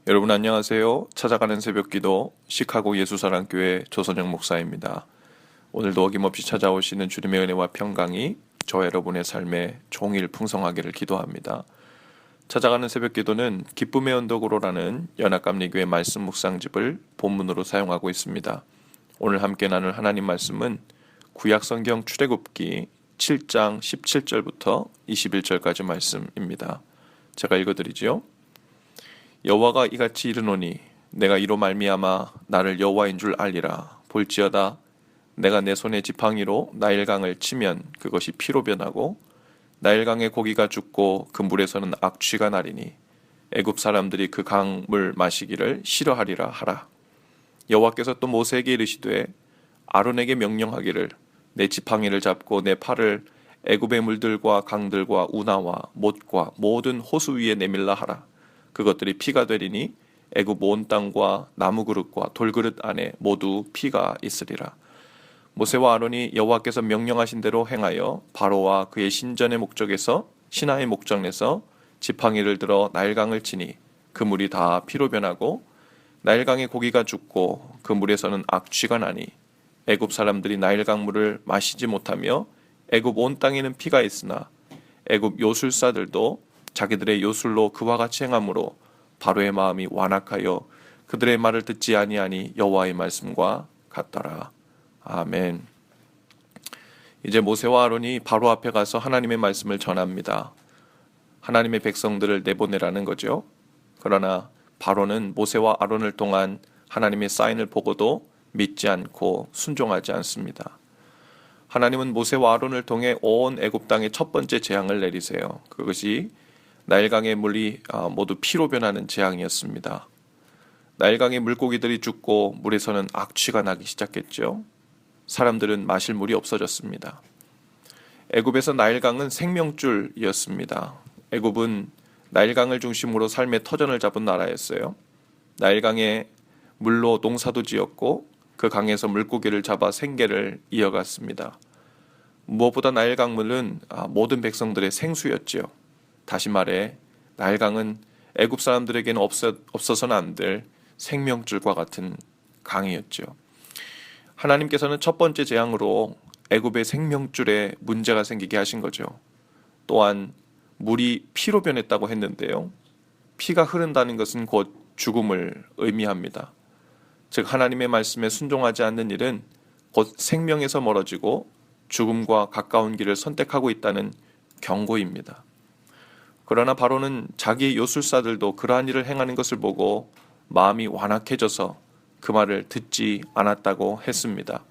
여러분 안녕하세요. 찾아가는 새벽기도 시카고 예수사랑교회 조선영 목사입니다. 오늘도 어김없이 찾아오시는 주님의 은혜와 평강이 저 여러분의 삶에 종일 풍성하기를 기도합니다. 찾아가는 새벽기도는 기쁨의 언덕으로라는 연합감리교회 말씀 묵상집을 본문으로 사용하고 있습니다. 오늘 함께 나눌 하나님 말씀은 구약성경 출애굽기 7장 17절부터 21절까지 말씀입니다. 제가 읽어드리지요. 여호와가 이같이 이르노니 내가 이로 말미암아 나를 여호와인 줄 알리라. 볼지어다 내가 내 손에 지팡이로 나일강을 치면 그것이 피로 변하고 나일강의 고기가 죽고 그 물에서는 악취가 나리니 애굽 사람들이 그 강물 마시기를 싫어하리라 하라. 여호와께서 또 모세에게 이르시되 아론에게 명령하기를 내 지팡이를 잡고 내 팔을 애굽의 물들과 강들과 운하와 못과 모든 호수 위에 내밀라 하라. 그것들이 피가 되리니 애굽 온 땅과 나무 그릇과 돌그릇 안에 모두 피가 있으리라. 모세와 아론이 여호와께서 명령하신 대로 행하여 바로와 그의 신전의 목적에서 신하의 목전에서 지팡이를 들어 나일강을 치니 그 물이 다 피로 변하고 나일강의 고기가 죽고 그 물에서는 악취가 나니 애굽 사람들이 나일강 물을 마시지 못하며 애굽 온 땅에는 피가 있으나 애굽 요술사들도 자기들의 요술로 그와 같이 행함으로 바로의 마음이 완악하여 그들의 말을 듣지 아니하니 여호와의 말씀과 같더라. 아멘. 이제 모세와 아론이 바로 앞에 가서 하나님의 말씀을 전합니다. 하나님의 백성들을 내보내라는 거죠. 그러나 바로는 모세와 아론을 통한 하나님의 사인을 보고도 믿지 않고 순종하지 않습니다. 하나님은 모세와 아론을 통해 온 애굽 땅에 첫 번째 재앙을 내리세요. 그것이 나일강의 물이 모두 피로 변하는 재앙이었습니다. 나일강의 물고기들이 죽고 물에서는 악취가 나기 시작했죠. 사람들은 마실 물이 없어졌습니다. 애굽에서 나일강은 생명줄이었습니다. 애굽은 나일강을 중심으로 삶의 터전을 잡은 나라였어요. 나일강의 물로 농사도 지었고 그 강에서 물고기를 잡아 생계를 이어갔습니다. 무엇보다 나일강물은 모든 백성들의 생수였지요. 다시 말해 나일강은 애굽 사람들에게는 없어서는 안 될 생명줄과 같은 강이었죠. 하나님께서는 첫 번째 재앙으로 애굽의 생명줄에 문제가 생기게 하신 거죠. 또한 물이 피로 변했다고 했는데요. 피가 흐른다는 것은 곧 죽음을 의미합니다. 즉 하나님의 말씀에 순종하지 않는 일은 곧 생명에서 멀어지고 죽음과 가까운 길을 선택하고 있다는 경고입니다. 그러나 바로는 자기의 요술사들도 그러한 일을 행하는 것을 보고 마음이 완악해져서 그 말을 듣지 않았다고 했습니다.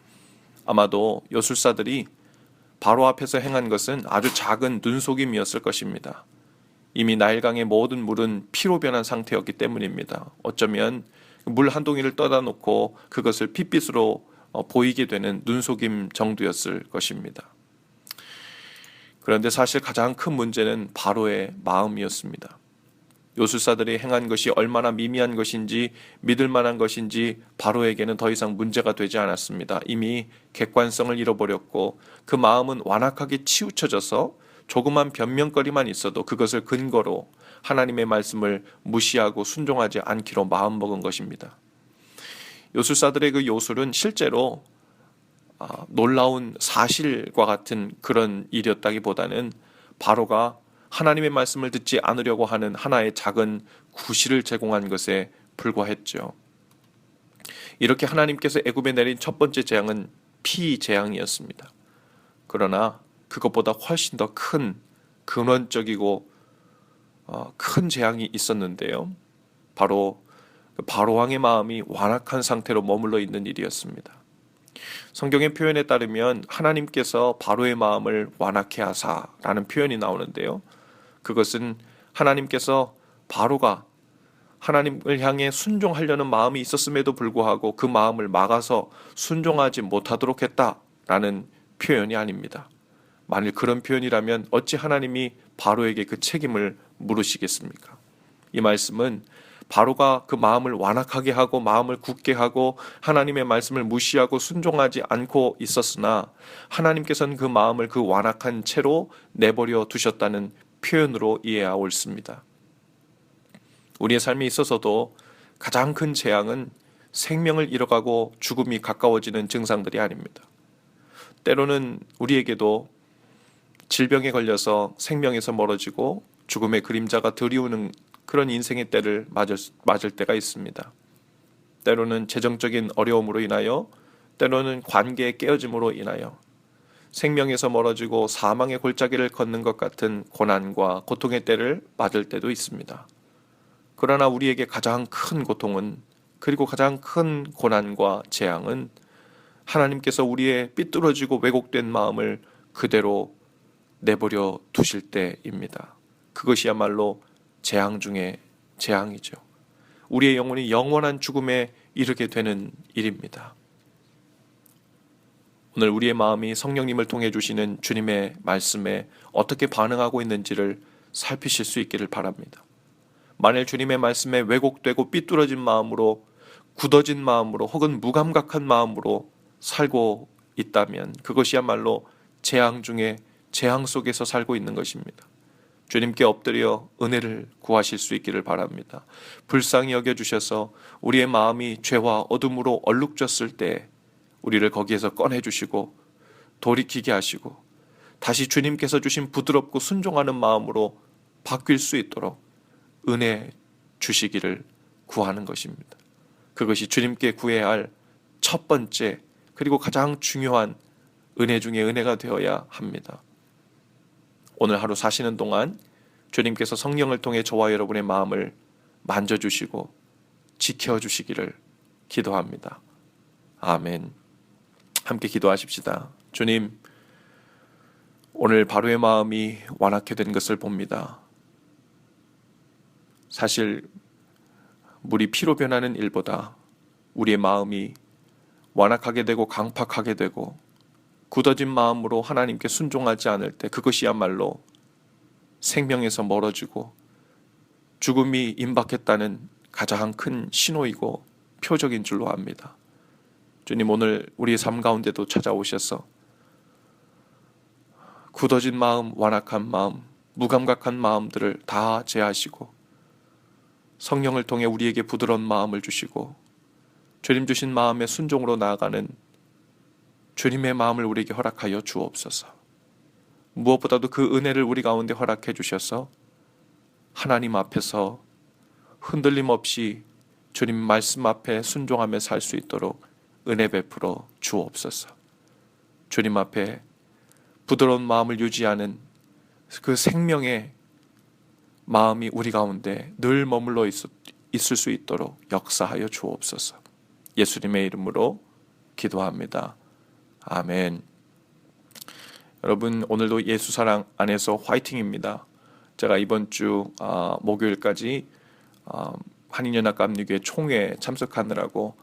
아마도 요술사들이 바로 앞에서 행한 것은 아주 작은 눈속임이었을 것입니다. 이미 나일강의 모든 물은 피로 변한 상태였기 때문입니다. 어쩌면 물 한 동이를 떠다 놓고 그것을 핏빛으로 보이게 되는 눈속임 정도였을 것입니다. 그런데 사실 가장 큰 문제는 바로의 마음이었습니다. 요술사들이 행한 것이 얼마나 미미한 것인지 믿을 만한 것인지 바로에게는 더 이상 문제가 되지 않았습니다. 이미 객관성을 잃어버렸고 그 마음은 완악하게 치우쳐져서 조그만 변명거리만 있어도 그것을 근거로 하나님의 말씀을 무시하고 순종하지 않기로 마음먹은 것입니다. 요술사들의 그 요술은 실제로 놀라운 사실과 같은 그런 일이었다기보다는 바로가 하나님의 말씀을 듣지 않으려고 하는 하나의 작은 구실을 제공한 것에 불과했죠. 이렇게 하나님께서 애굽에 내린 첫 번째 재앙은 피 재앙이었습니다. 그러나 그것보다 훨씬 더 큰 근원적이고 큰 재앙이 있었는데요. 바로 바로 왕의 마음이 완악한 상태로 머물러 있는 일이었습니다. 성경의 표현에 따르면 하나님께서 바로의 마음을 완악해 하사라는 표현이 나오는데요. 그것은 하나님께서 바로가 하나님을 향해 순종하려는 마음이 있었음에도 불구하고 그 마음을 막아서 순종하지 못하도록 했다라는 표현이 아닙니다. 만일 그런 표현이라면 어찌 하나님이 바로에게 그 책임을 물으시겠습니까? 이 말씀은 바로가 그 마음을 완악하게 하고 마음을 굳게 하고 하나님의 말씀을 무시하고 순종하지 않고 있었으나 하나님께서는 그 마음을 그 완악한 채로 내버려 두셨다는 표현으로 이해하고 있습니다. 우리의 삶에 있어서도 가장 큰 재앙은 생명을 잃어가고 죽음이 가까워지는 증상들이 아닙니다. 때로는 우리에게도 질병에 걸려서 생명에서 멀어지고 죽음의 그림자가 드리우는 그런 인생의 때를 맞을 때가 있습니다. 때로는 재정적인 어려움으로 인하여, 때로는 관계의 깨어짐으로 인하여 생명에서 멀어지고 사망의 골짜기를 걷는 것 같은 고난과 고통의 때를 맞을 때도 있습니다. 그러나 우리에게 가장 큰 고통은, 그리고 가장 큰 고난과 재앙은 하나님께서 우리의 삐뚤어지고 왜곡된 마음을 그대로 내버려 두실 때입니다. 그것이야말로 재앙 중에 재앙이죠. 우리의 영혼이 영원한 죽음에 이르게 되는 일입니다. 오늘 우리의 마음이 성령님을 통해 주시는 주님의 말씀에 어떻게 반응하고 있는지를 살피실 수 있기를 바랍니다. 만일 주님의 말씀에 왜곡되고 삐뚤어진 마음으로, 굳어진 마음으로, 혹은 무감각한 마음으로 살고 있다면 그것이야말로 재앙 중에 재앙 속에서 살고 있는 것입니다. 주님께 엎드려 은혜를 구하실 수 있기를 바랍니다. 불쌍히 여겨주셔서 우리의 마음이 죄와 어둠으로 얼룩졌을 때 우리를 거기에서 꺼내주시고 돌이키게 하시고 다시 주님께서 주신 부드럽고 순종하는 마음으로 바뀔 수 있도록 은혜 주시기를 구하는 것입니다. 그것이 주님께 구해야 할 첫 번째 그리고 가장 중요한 은혜 중에 은혜가 되어야 합니다. 오늘 하루 사시는 동안 주님께서 성령을 통해 저와 여러분의 마음을 만져주시고 지켜주시기를 기도합니다. 아멘. 함께 기도하십시다. 주님, 오늘 바로의 마음이 완악해 된 것을 봅니다. 사실 물이 피로 변하는 일보다 우리의 마음이 완악하게 되고 강팍하게 되고 굳어진 마음으로 하나님께 순종하지 않을 때 그것이야말로 생명에서 멀어지고 죽음이 임박했다는 가장 큰 신호이고 표적인 줄로 압니다. 주님, 오늘 우리의 삶 가운데도 찾아오셔서 굳어진 마음, 완악한 마음, 무감각한 마음들을 다 제하시고 성령을 통해 우리에게 부드러운 마음을 주시고 주님 주신 마음의 순종으로 나아가는 주님의 마음을 우리에게 허락하여 주옵소서. 무엇보다도 그 은혜를 우리 가운데 허락해 주셔서 하나님 앞에서 흔들림 없이 주님 말씀 앞에 순종하며 살 수 있도록 은혜 베풀어 주옵소서. 주님 앞에 부드러운 마음을 유지하는 그 생명의 마음이 우리 가운데 늘 머물러 있을 수 있도록 역사하여 주옵소서. 예수님의 이름으로 기도합니다. 아멘. 여러분, 오늘도 예수사랑 안에서 화이팅입니다. 제가 이번 주 목요일까지 한인연합감리교회 총회에 참석하느라고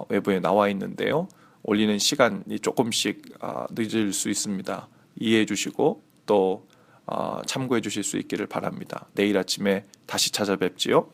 외부에 나와 있는데요. 올리는 시간이 조금씩 늦을 수 있습니다. 이해해 주시고 또 참고해 주실 수 있기를 바랍니다. 내일 아침에 다시 찾아뵙지요.